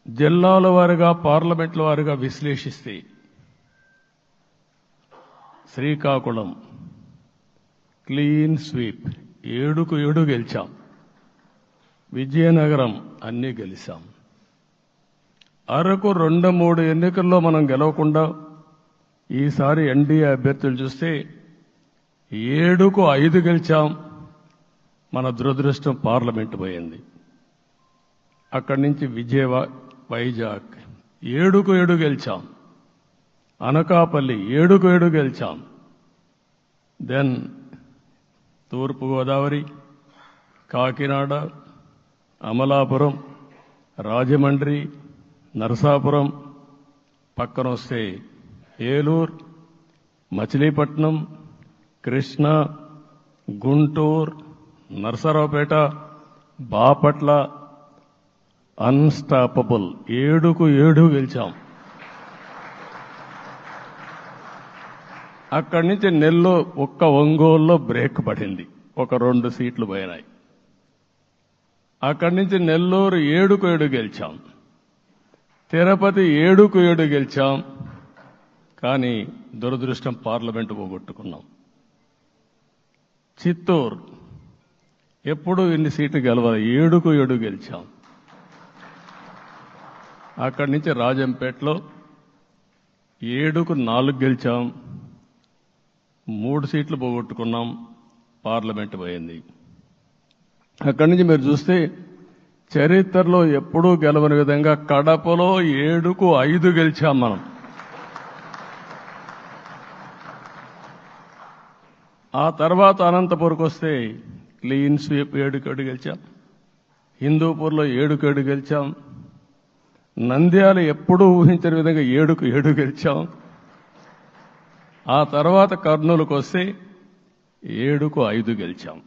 జిల్లాల వారీగా పార్లమెంట్ల వారీగా విశ్లేషిస్తే శ్రీకాకుళం క్లీన్ స్వీప్ 7కు 7 గెలిచాం. విజయనగరం అన్నీ గెలిచాం. అరకు 2-3 ఎన్నికల్లో మనం గెలవకుండా ఈసారి ఎన్డీఏ అభ్యర్థులు చూస్తే 7కు 5 గెలిచాం. మన దురదృష్టం పార్లమెంటు పోయింది. అక్కడి నుంచి వైజాగ్ 7కు 7 గెలిచాం. అనకాపల్లి 7కు 7 గెలిచాం. దెన్ తూర్పుగోదావరి, కాకినాడ, అమలాపురం, రాజమండ్రి, నరసాపురం, పక్కన వస్తే ఏలూరు, మచిలీపట్నం, కృష్ణా, గుంటూరు, నరసరావుపేట, బాపట్ల అన్స్టాపబుల్ 7కు 7 గెలిచాం. అక్కడి నుంచి ఒంగోలులో బ్రేక్ పడింది. ఒక 2 సీట్లు పోయినాయి. అక్కడి నుంచి నెల్లూరు 7కు 7 గెలిచాం. తిరుపతి 7కు 7 గెలిచాం. కానీ దురదృష్టం పార్లమెంటు పోగొట్టుకున్నాం. చిత్తూరు ఎప్పుడూ ఇన్ని సీట్లు గెలవాలి, 7కు 7 గెలిచాం. అక్కడి నుంచి రాజంపేటలో 7కు 4 గెలిచాం. 3 సీట్లు పోగొట్టుకున్నాం. పార్లమెంటు పోయింది. అక్కడి నుంచి మీరు చూస్తే చరిత్రలో ఎప్పుడూ గెలవని విధంగా కడపలో 7కు 5 గెలిచాం మనం. ఆ తర్వాత అనంతపురంకి వస్తే క్లీన్ స్వీప్ 7కు 7 గెలిచాం. హిందూపూర్లో 7కు 7 గెలిచాం. నంద్యాల ఎప్పుడూ ఊహించని విధంగా 7కు 7 గెలిచాం. ఆ తర్వాత కర్నూలుకు వస్తే 7కు 5 గెలిచాం.